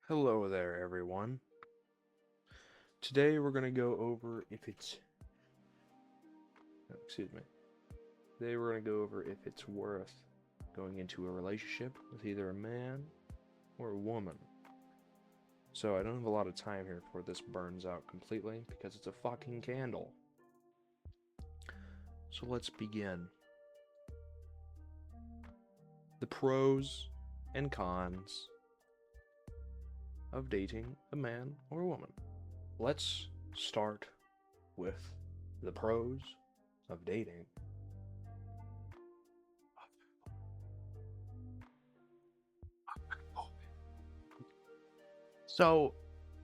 Hello there, everyone. Today we're going to go over if it's... excuse me. Today we're going to go over if it's worth going into a relationship with either a man or a woman. So I don't have a lot of time here before this burns out completely because it's a fucking candle. So let's begin. The pros and cons of dating a man or a woman. Let's start with the pros of dating. So,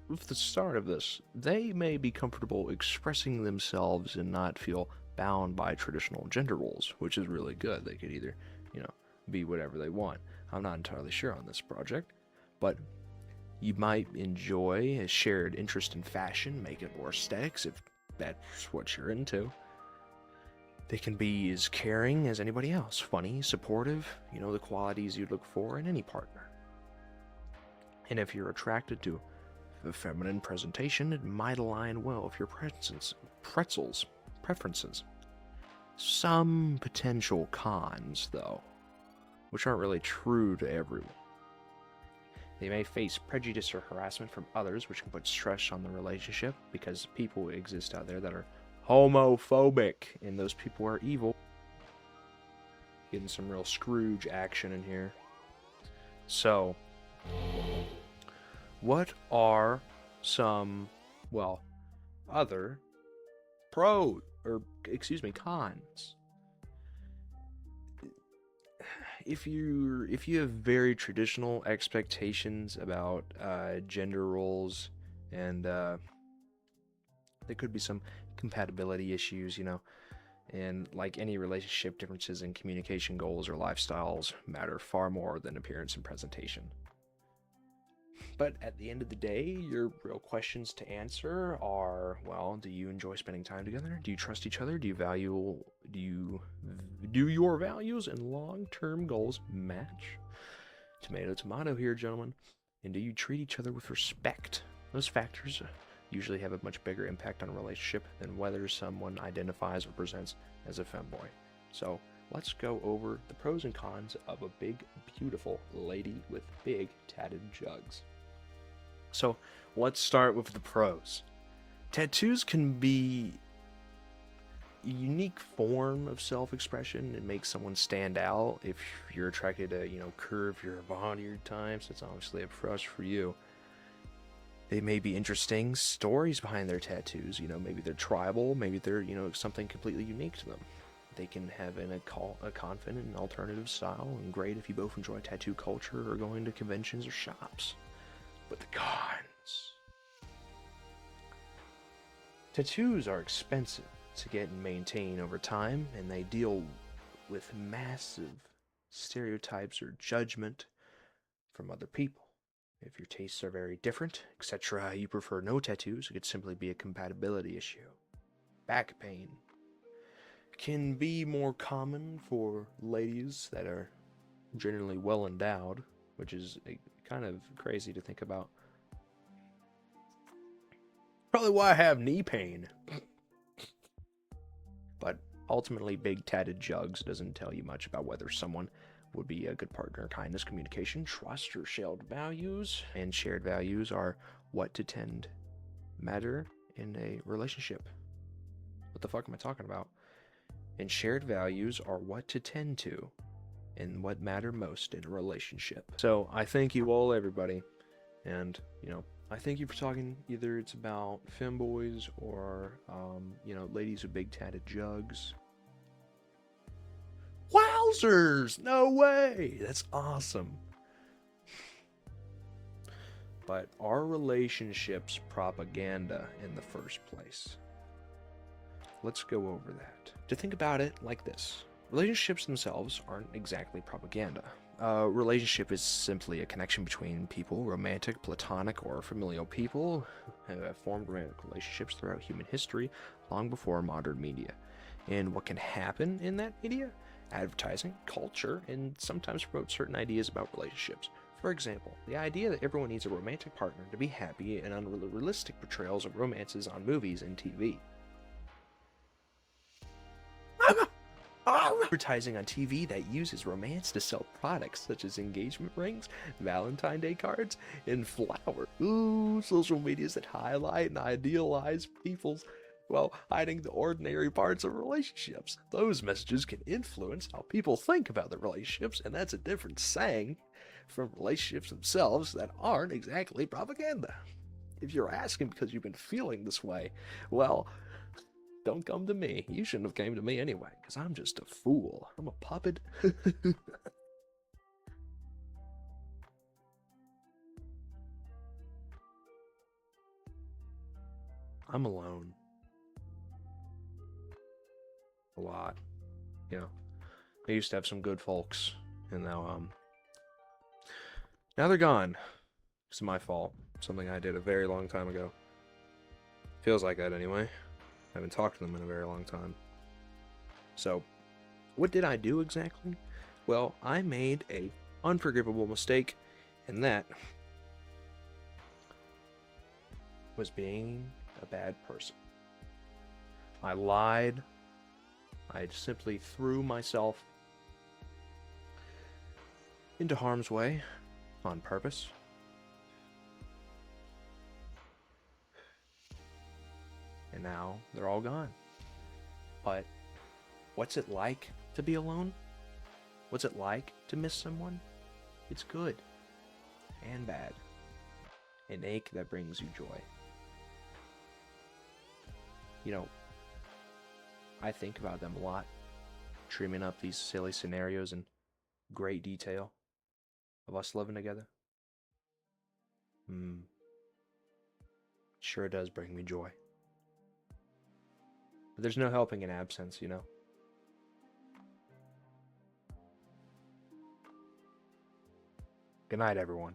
with the start of this, they may be comfortable expressing themselves and not feel bound by traditional gender roles, which is really good. They could either, be whatever they want. I'm not entirely sure on this project, but you might enjoy a shared interest in fashion, make it more aesthetics if that's what you're into. They can be as caring as anybody else, funny, supportive, the qualities you'd look for in any partner. And if you're attracted to the feminine presentation, it might align well with your preferences. Some potential cons, though, which aren't really true to everyone. They may face prejudice or harassment from others, which can put stress on the relationship because people exist out there that are homophobic, and those people are evil. Getting some real Scrooge action in here. So, what are some, other cons? If you have very traditional expectations about gender roles, and there could be some compatibility issues, and like any relationship, differences in communication goals or lifestyles matter far more than appearance and presentation. But at the end of the day, your real questions to answer are, do you enjoy spending time together? Do you trust each other? Do your values and long-term goals match? Tomato, tomato here, gentlemen. And do you treat each other with respect? Those factors usually have a much bigger impact on a relationship than whether someone identifies or presents as a femboy. So let's go over the pros and cons of a big, beautiful lady with big tatted jugs. So let's start with the pros. Tattoos can be a unique form of self-expression and make someone stand out. If you're attracted to, curvier body types, it's obviously a plus for you. They may be interesting stories behind their tattoos. Maybe they're tribal, maybe they're, something completely unique to them. They can have a confident and alternative style, and great if you both enjoy tattoo culture or going to conventions or shops. But the cons. Tattoos are expensive to get and maintain over time, and they deal with massive stereotypes or judgment from other people. If your tastes are very different, etc., you prefer no tattoos, it could simply be a compatibility issue. Back pain can be more common for ladies that are generally well endowed, which is kind of crazy to think about. Probably why I have knee pain. But ultimately, big tatted jugs doesn't tell you much about whether someone would be a good partner. Kindness, communication, trust, or shared values. And shared values are what to tend matter in a relationship. What the fuck am I talking about? And shared values are what to tend to and what matter most in a relationship. So I thank you all, everybody. And, I thank you for talking. Either it's about femboys or, ladies with big tatted jugs. Wowzers! No way! That's awesome. But are relationships propaganda in the first place? Let's go over that. To think about it like this. Relationships themselves aren't exactly propaganda. A relationship is simply a connection between people, romantic, platonic, or familial people who have formed romantic relationships throughout human history long before modern media. And what can happen in that media? Advertising, culture, and sometimes promote certain ideas about relationships. For example, the idea that everyone needs a romantic partner to be happy and unrealistic portrayals of romances on movies and TV. Advertising on TV that uses romance to sell products such as engagement rings, Valentine's Day cards, and flowers. Ooh, social medias that highlight and idealize people's, well, hiding the ordinary parts of relationships. Those messages can influence how people think about their relationships, and that's a different saying from relationships themselves that aren't exactly propaganda. If you're asking because you've been feeling this way, well, don't come to me. You shouldn't have came to me anyway, because I'm just a fool. I'm a puppet. I'm alone. A lot. You know, I used to have some good folks, and now they're gone. It's my fault. Something I did a very long time ago. Feels like that anyway. I haven't talked to them in a very long time. So, what did I do exactly? Well, I made a unforgivable mistake, and that was being a bad person. I lied. I simply threw myself into harm's way on purpose. And now they're all gone. But what's it like to be alone? What's it like to miss someone? It's good and bad. An ache that brings you joy. You know, I think about them a lot, dreaming up these silly scenarios in great detail of us living together. Sure does bring me joy. But there's no helping in absence, you know? Good night, everyone.